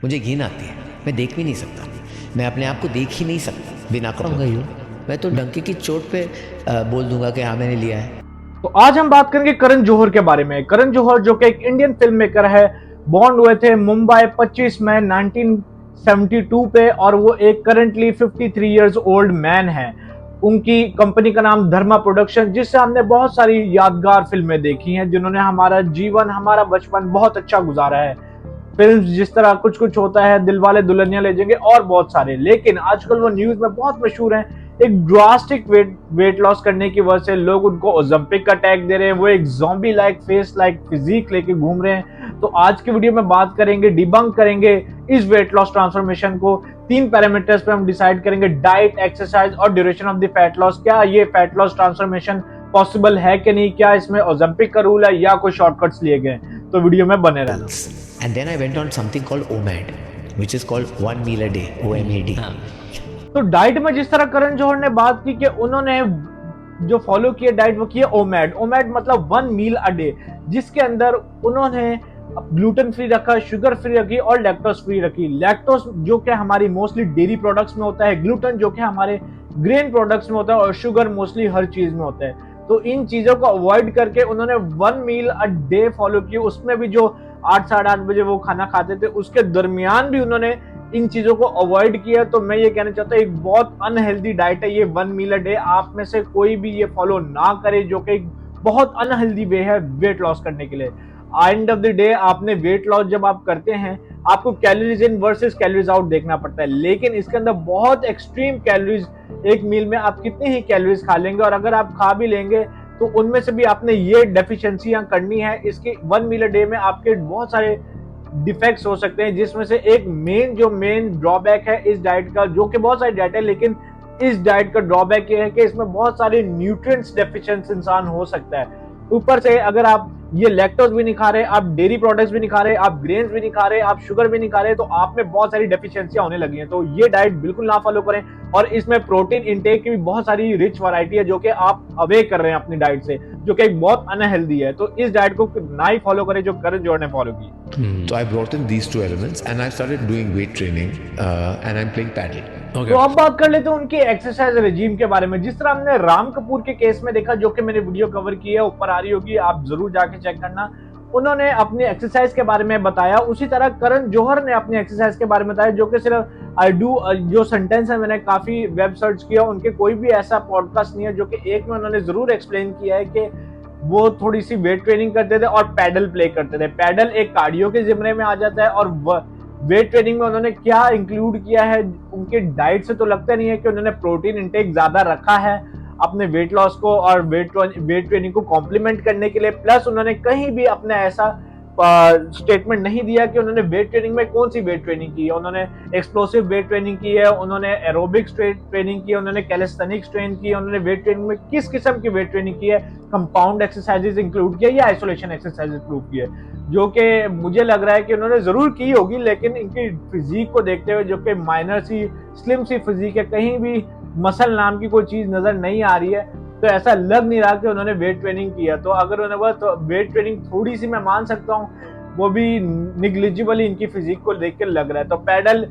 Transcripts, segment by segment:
मुझे घिन आती है, मैं देख भी नहीं सकता, मैं अपने आप को देख ही नहीं सकता बिना कपड़ों के। मैं तो डंके की चोट पे बोल दूंगा कि हाँ मैंने लिया है। तो आज हम बात करेंगे करण जौहर के बारे में। करण जौहर जो कि एक इंडियन फिल्म मेकर है, बॉर्न हुए थे मुंबई 25 मई 1972 पे, और वो एक करंटली 53 इयर्स ओल्ड मैन है। उनकी कंपनी का नाम धर्मा प्रोडक्शन, जिससे हमने बहुत सारी यादगार फिल्में देखी हैं, जिन्होंने हमारा जीवन, हमारा बचपन बहुत अच्छा गुजारा है। फिल्म जिस तरह कुछ कुछ होता है, दिलवाले दुल्हनिया ले जाएंगे और बहुत सारे। लेकिन आजकल वो न्यूज में बहुत मशहूर हैं। एक ड्रास्टिक वेट लॉस करने की वजह से लोग उनको ओलंपिक का टैग दे रहे हैं, वो एक zombie like face like physique लेके घूम रहे हैं। तो आज की वीडियो में बात करेंगे, डिबंक करेंगे इस वेट लॉस ट्रांसफॉर्मेशन को। 3 पैरामीटर्स पे हम डिसाइड करेंगे: डाइट, एक्सरसाइज और duration of the fat loss. क्या ये फैट लॉस ट्रांसफॉर्मेशन पॉसिबल है कि नहीं? क्या इसमें ओलंपिक का रूल है या कोई शॉर्टकट्स लिए गए? तो वीडियो में बने रहना। And then I went on something called OMAD, which is called 1 meal a day, OMAD. तो डाइट में जिस तरह करण जौहर ने बात की कि उन्होंने जो फॉलो किया डाइट वो किया ओमैड। ओमैड मतलब 1 मील अ डे, जिसके अंदर उन्होंने ग्लूटेन फ्री रखा, शुगर फ्री रखी और लैक्टोस फ्री रखी। लैक्टोस जो कि हमारी मोस्टली डेयरी प्रोडक्ट्स में होता है, ग्लूटेन जो कि हमारे ग्रेन प्रोडक्ट्स में होता है, और शुगर मोस्टली हर चीज में होता है। तो इन चीजों को अवॉइड करके उन्होंने 1 मील अ डे फॉलो की। उसमें भी जो 8 साढ़े 8 बजे वो खाना खाते थे, उसके दरमियान भी उन्होंने इन चीजों को अवॉइड किया। तो मैं ये कहना चाहता हूँ, एक बहुत अनहेल्दी डाइट है ये 1 मील अ डे। आप में से कोई भी ये फॉलो ना करे, जो कि बहुत अनहेल्दी वे है वेट लॉस करने के लिए। एंड ऑफ द डे आपने वेट लॉस जब आप करते हैं, आपको calories in versus calories out देखना पड़ता है। लेकिन इसके अंदर बहुत एक्सट्रीम कैलोरीज, एक मील में आप कितनी ही कैलोरीज खा लेंगे, और अगर आप खा भी लेंगे तो उनमें से भी आपने ये डेफिशिएंसियां करनी है। इसके 1 मील अ डे में आपके बहुत सारे डिफेक्ट्स हो सकते हैं, जिसमें से एक मेन ड्रॉबैक है इस डाइट का, जो कि बहुत सारी डाइट है, लेकिन इस डाइट का ड्रॉबैक ये है कि इसमें बहुत सारे न्यूट्रिएंट्स डेफिशिएंट इंसान हो सकता है। ऊपर से अगर आप ये लैक्टोज भी नहीं खा रहे, आप डेयरी प्रोडक्ट्स भी नहीं खा रहे, आप ग्रेन्स भी नहीं खा रहे, आप शुगर भी नहीं खा रहे, तो आप में बहुत सारी डेफिशिएंसियां होने लगी हैं। तो ये डाइट बिल्कुल ना फॉलो करें। और इसमें प्रोटीन इंटेक की भी बहुत सारी रिच वैरायटी है, जो कि आप अवे कर रहे हैं अपनी डाइट से, जो कि बहुत अनहेल्दी है। तो इस डाइट को ना ही फॉलो करें जो करण जौहर ने फॉलो की। So I brought in these two elements and I started doing weight training and I'm playing paddle. तो अब बात कर लेते हैं उनके एक्सरसाइज रेजिम के बारे में। जिस तरह हमने राम कपूर के केस में देखा, जो कि मैंने वीडियो कवर की है, ऊपर आ रही होगी, आप जरूर जाके चेक करना। उन्होंने अपनी एक्सरसाइज के बारे में बताया, उसी तरह करण जौहर ने अपनी एक्सरसाइज के बारे में बताया, जो कि सिर्फ आई डू जो सेंटेंस है, मैंने काफी वेब सर्च किया, उनके कोई भी ऐसा पॉडकास्ट नहीं है जो कि एक में उन्होंने जरूर एक्सप्लेन किया है कि वो थोड़ी सी वेट ट्रेनिंग करते थे और पैडल प्ले करते थे। पैडल एक कार्डियो के जिम्मे में आ जाता है, और वेट ट्रेनिंग में उन्होंने क्या इंक्लूड किया है, उनके डाइट से तो लगता नहीं है कि उन्होंने प्रोटीन इंटेक ज्यादा रखा है अपने वेट लॉस को और वेट ट्रेनिंग को कॉम्प्लीमेंट करने के लिए। प्लस उन्होंने कहीं भी अपने ऐसा स्टेटमेंट नहीं दिया कि उन्होंने वेट ट्रेनिंग में कौन सी वेट ट्रेनिंग की है। उन्होंने एक्सप्लोसिव वेट ट्रेनिंग की है, उन्होंने एरोबिक्स ट्रेनिंग की है, उन्होंने कैलिस्थेनिक्स ट्रेन की है, उन्होंने वेट ट्रेनिंग में किस किस्म की वेट ट्रेनिंग की है, कंपाउंड एक्सरसाइजेस इंक्लूड किया या आइसोलेशन एक्सरसाइजेस इंक्लूड किया, जो कि मुझे लग रहा है कि उन्होंने जरूर की होगी। लेकिन इनकी फिजिक को देखते हुए, जो कि माइनर सी स्लिम सी फिजिक है, कहीं भी मसल नाम की कोई चीज नजर नहीं आ रही है, तो ऐसा लग नहीं रहा कि उन्होंने वेट ट्रेनिंग किया। तो अगर उन्होंने तो वेट ट्रेनिंग थोड़ी सी मैं मान सकता हूँ, वो भी निग्लिजिबल इनकी फिजिक को देख के लग रहा है। तो पैडल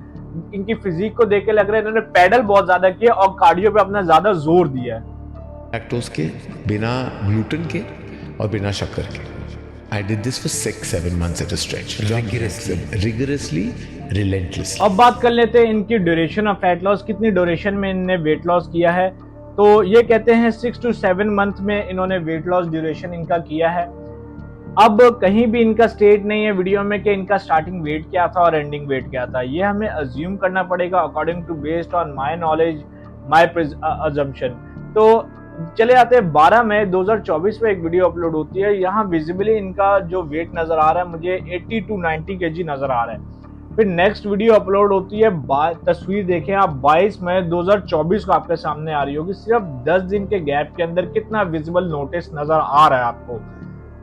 इनकी फिजिक को देख के लग रहा है इन्होंने पैडल बहुत ज्यादा किया और कार्डियो पे अपना ज्यादा जोर दिया है। लैक्टोज के, बिना ग्लूटेन के और बिना शक्कर के। I did this for 6-7 months at a stretch. Rigorously, relentlessly. अब बात कर लेते हैं इनकी ड्यूरेशन ऑफ फैट लॉस, कितनी ड्यूरेशन में इन्होंने वेट लॉस किया है। तो ये कहते हैं 6 to 7 मंथ में इन्होंने वेट लॉस ड्यूरेशन इनका किया है। अब कहीं भी इनका स्टेट नहीं है वीडियो में कि इनका स्टार्टिंग वेट क्या था और एंडिंग वेट क्या था। ये हमें अज्यूम करना पड़ेगा according to based on my knowledge, my assumption. तो चले आते हैं 12 मई 2024 में एक वीडियो अपलोड होती है। यहाँ विजिबली इनका जो वेट नजर आ रहा है मुझे 80 to 90 kg नजर आ रहा है। फिर नेक्स्ट वीडियो अपलोड होती है, तस्वीर देखें आप, 22 मई 2024 को आपके सामने आ रही होगी। सिर्फ 10 दिन के गैप के अंदर कितना विजिबल नोटिस नजर आ रहा है आपको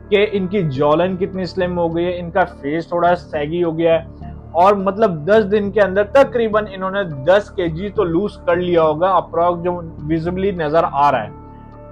कि इनकी जॉलाइन कितनी स्लिम हो गई है, इनका फेस थोड़ा सैगी हो गया है, और मतलब 10 दिन के अंदर तकरीबन इन्होंने 10 kg तो लूज कर लिया होगा अप्रॉक्स, जो विजिबली नजर आ रहा है।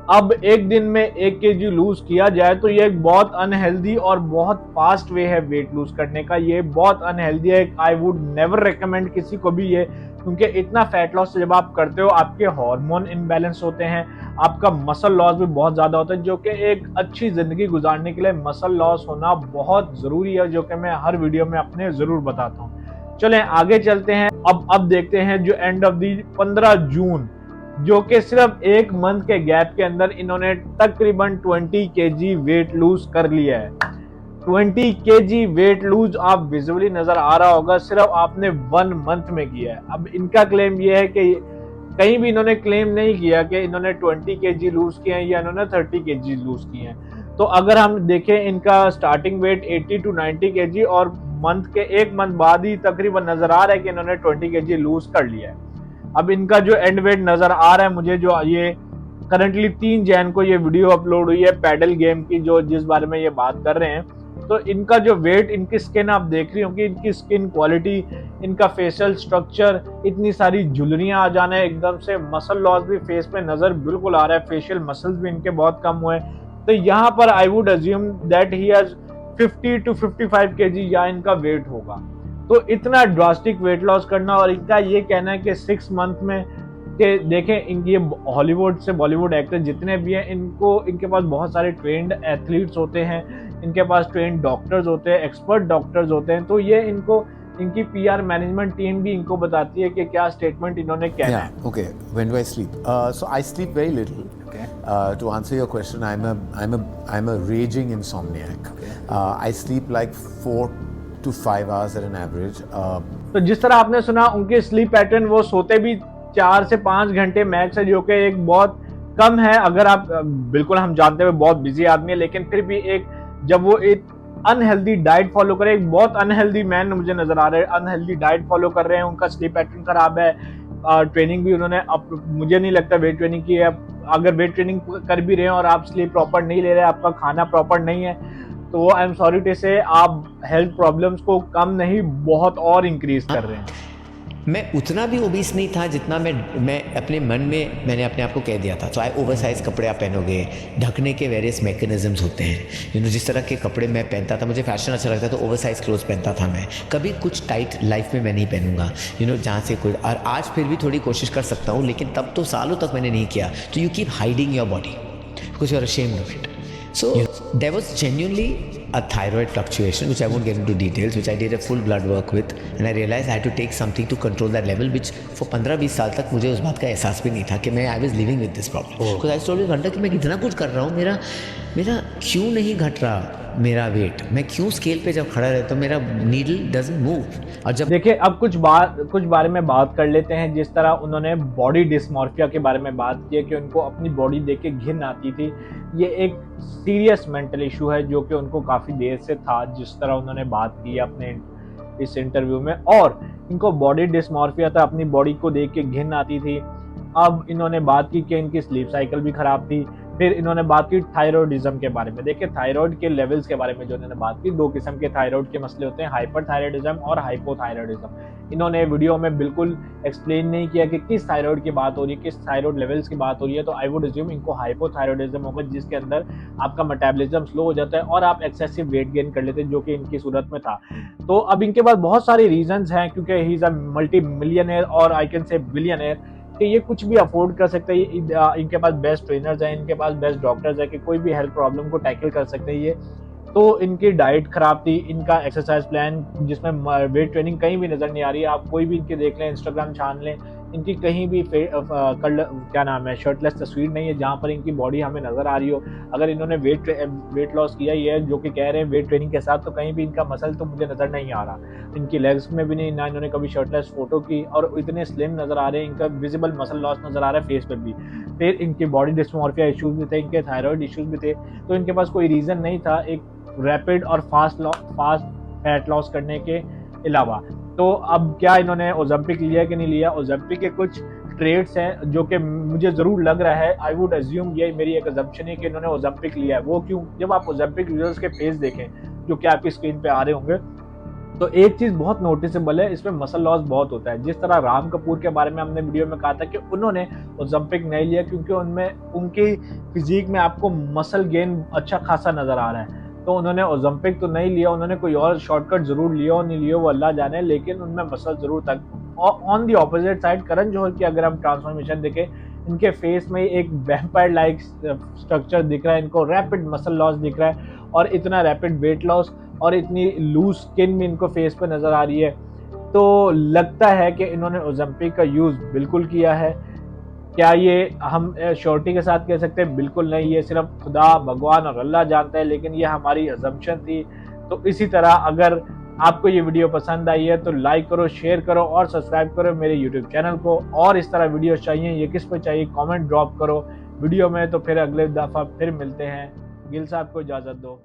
अब एक दिन में 1 kg लूज किया जाए तो ये एक बहुत अनहेल्दी और बहुत फास्ट वे है वेट लूज करने का। ये बहुत अनहेल्दी है। आई वुड नेवर रिकमेंड किसी को भी ये, क्योंकि इतना फैट लॉस जब आप करते हो आपके हार्मोन इनबैलेंस होते हैं, आपका मसल लॉस भी बहुत ज्यादा होता है, जो कि एक अच्छी जिंदगी गुजारने के लिए मसल लॉस होना बहुत जरूरी है, जो कि मैं हर वीडियो में अपने जरूर बताता हूँ। चलें आगे चलते हैं। अब देखते हैं जो एंड ऑफ दी 15 जून, जो कि सिर्फ एक मंथ के गैप के अंदर इन्होंने तकरीबन 20 kg वेट लूज कर लिया है। 20 kg वेट लूज आप विजुअली नजर आ रहा होगा, सिर्फ आपने 1 मंथ में किया है। अब इनका क्लेम ये है कि कहीं भी इन्होंने क्लेम नहीं किया कि इन्होंने 20 kg लूज किए हैं या इन्होंने 30 kg लूज किए हैं। तो अगर हम देखें इनका स्टार्टिंग वेट 80 to 90 kg और मंथ के 1 मंथ बाद ही तकरीबन नजर आ रहा है कि इन्होंने 20 kg लूज कर लिया है। अब इनका जो एंड वेट नजर आ रहा है मुझे, जो ये करंटली 3 जैन को ये वीडियो अपलोड हुई है पैडल गेम की, जो जिस बारे में ये बात कर रहे हैं, तो इनका जो वेट, इनकी स्किन आप देख रही होंगी, इनकी स्किन क्वालिटी, इनका फेशियल स्ट्रक्चर, इतनी सारी झुर्रियां आ जाना है एकदम से, मसल लॉस भी फेस पे नजर बिल्कुल आ रहा है, फेशियल मसल्स भी इनके बहुत कम हुए। तो यहाँ पर I would assume that he has 50 to 55 kg या इनका वेट होगा। तो इतना ड्रास्टिक वेट लॉस करना, और इनका ये कहना है कि 6 मंथ में, कि देखें इनकी हॉलीवुड से बॉलीवुड एक्टर जितने भी हैं, इनके पास बहुत सारे ट्रेंड एथलीट्स होते हैं, इनके पास ट्रेंड डॉक्टर्स होते हैं, एक्सपर्ट डॉक्टर्स होते हैं। तो ये इनकी पीआर मैनेजमेंट टीम भी इनको बताती है कि क्या स्टेटमेंट इन्होंने कहना है। Okay. When do I sleep? So I sleep very little. Okay. To answer your question, I'm a raging insomniac. Okay. I sleep like 4 to 5 hours at an average. तो जिस तरह आपने सुना, उनके स्लीप पैटर्न, वो सोते भी 4 से 5 घंटे मैक्स है, जो कि एक बहुत कम है। अगर आप, बिल्कुल हम जानते हैं बहुत बिजी आदमी है, लेकिन फिर भी जब वो एक अनहेल्दी डाइट फॉलो करे, एक बहुत अनहेल्दी मैन मुझे नजर आ रहे हैं, अनहेल्दी डाइट फॉलो कर रहे हैं, उनका स्लीप पैटर्न खराब है, ट्रेनिंग भी उन्होंने, अब मुझे नहीं लगता वेट ट्रेनिंग की है। अगर वेट ट्रेनिंग कर भी रहे हैं और आप स्लीप प्रॉपर नहीं ले रहे, आपका खाना प्रॉपर नहीं है, तो आई एम सॉरी टू से आप हेल्थ प्रॉब्लम्स को कम नहीं बहुत और इंक्रीज कर रहे हैं। मैं उतना भी ओबीस नहीं था जितना मैं अपने मन में मैंने अपने आप को कह दिया था। तो आए ओवरसाइज कपड़े आप पहनोगे, ढकने के वेरियस मैकेनिज्म्स होते हैं। जिस तरह के कपड़े मैं पहनता था, मुझे फैशन अच्छा लगता था, तो ओवरसाइज क्लोथ्स पहनता था मैं। कभी कुछ टाइट लाइफ में मैं नहीं पहनूंगा, जहाँ से कोई, और आज फिर भी थोड़ी कोशिश कर सकता हूँ, लेकिन तब तो सालों तक मैंने नहीं किया। तो you keep hiding your body because you are ashamed of it. So there was genuinely a thyroid fluctuation, which I won't get into details, which I did a full blood work with, and I realized I had to take something to control that level, which for 15-20 साल तक मुझे उस बात का एहसास भी नहीं था कि मैं I was living with this problem. Because I told you घंटा कि मैं कितना कुछ कर रहा हूँ, मेरा क्यों नहीं घट रहा मेरा वेट, मैं क्यों स्केल पे जब खड़ा रहता हूँ मेरा नीडल डजंट मूव। और जब देखिए, अब कुछ बारे में बात कर लेते हैं। जिस तरह उन्होंने बॉडी डिस्मॉर्फिया के बारे में बात की है कि उनको अपनी बॉडी देख के घिन आती थी, ये एक सीरियस मेंटल इशू है जो कि उनको काफ़ी देर से था, जिस तरह उन्होंने बात की अपने इस इंटरव्यू में। और इनको बॉडी डिस्मॉर्फिया था, अपनी बॉडी को देख के घिन आती थी। अब इन्होंने बात की कि इनकी स्लीप साइकिल भी खराब थी। फिर इन्होंने बात की थायरॉयडिज्म के बारे में। देखिए, थायराइड के लेवल्स के बारे में जो इन्होंने बात की, 2 किस्म के थायराइड के मसले होते हैं, हाइपरथायराइडिज्म और हाइपोथायराइडिज्म। इन्होंने वीडियो में बिल्कुल एक्सप्लेन नहीं किया कि किस थायराइड की बात हो रही है, किस थायराइड लेवल्स की बात हो रही है। तो आई वुड अज्यूम इनको हाइपोथायराइडिज्म होगा, जिसके अंदर आपका मेटाबॉलिज्म स्लो हो जाता है और आप एक्सेसिव वेट गेन कर लेते हैं, जो कि इनकी सूरत में था। तो अब इनके पास बहुत सारे रीजंस हैं, क्योंकि he is a multi millionaire और आई कैन से बिलियनेयर, कि ये कुछ भी अफोर्ड कर सकते हैं। इनके पास बेस्ट ट्रेनर्स हैं, इनके पास बेस्ट डॉक्टर्स हैं कि कोई भी हेल्थ प्रॉब्लम को टैकल कर सकते हैं ये। तो इनकी डाइट खराब थी, इनका एक्सरसाइज प्लान जिसमें वेट ट्रेनिंग कहीं भी नज़र नहीं आ रही है। आप कोई भी इनके देख लें, इंस्टाग्राम छान लें, इनकी कहीं भी क्या नाम है, शर्टलेस तस्वीर नहीं है जहाँ पर इनकी बॉडी हमें नज़र आ रही हो। अगर इन्होंने वेट लॉस किया ही है, जो कि कह रहे हैं वेट ट्रेनिंग के साथ, तो कहीं भी इनका मसल तो मुझे नज़र नहीं आ रहा। इनकी लेग्स में भी नहीं, ना इन्होंने कभी शर्टलेस फोटो की, और इतने स्लिम नज़र आ रहे हैं, इनका विजिबल मसल लॉस नज़र आ रहा है फेस पर भी। फिर इनकी बॉडी डिस्मॉर्फिया इश्यूज भी थे, इनके थायराइड इश्यूज भी थे। तो इनके पास कोई रीज़न नहीं था एक रैपिड और फास्ट फैट लॉस करने के अलावा। तो अब क्या इन्होंने ओलंपिक लिया कि नहीं लिया? ओलंपिक के कुछ ट्रेड्स हैं जो कि मुझे ज़रूर लग रहा है, आई वुड अज्यूम, ये मेरी एक अजम्पशन है कि इन्होंने ओलंपिक लिया है। वो क्यों? जब आप ओलंपिक यूजर्स के फेस देखें, जो कि आपकी स्क्रीन पे आ रहे होंगे, तो एक चीज बहुत नोटिसेबल है, इसमें मसल लॉस बहुत होता है। जिस तरह राम कपूर के बारे में हमने वीडियो में कहा था कि उन्होंने ओलंपिक नहीं लिया क्योंकि उनमें उनकी फिजिक में आपको मसल गेन अच्छा खासा नजर आ रहा है, तो उन्होंने ओलंपिक तो नहीं लिया। उन्होंने कोई और शॉर्टकट जरूर लिया और नहीं लिया वो अल्लाह जाने, लेकिन उनमें मसल जरूर था। On the opposite side Karan Johar की अगर हम ट्रांसफॉर्मेशन देखें, इनके फेस में एक वैम्पायर लाइक स्ट्रक्चर दिख रहा है, इनको रैपिड मसल लॉस दिख रहा है और इतना रैपिड वेट लॉस और इतनी लूज स्किन भी इनको फेस पे नजर आ रही है। तो लगता है कि इन्होंने ओलंपिक का यूज बिल्कुल किया है। क्या ये हम श्योरिटी के साथ कह सकते हैं? बिल्कुल नहीं, ये सिर्फ खुदा, भगवान और अल्लाह जानता है, लेकिन ये हमारी अजम्पशन थी। तो इसी तरह अगर आपको ये वीडियो पसंद आई है तो लाइक करो, शेयर करो और सब्सक्राइब करो मेरे यूट्यूब चैनल को। और इस तरह वीडियो चाहिए, ये किस पे चाहिए, कमेंट ड्रॉप करो वीडियो में। तो फिर अगले दफ़ा फिर मिलते हैं। गिल साहब को इजाज़त दो।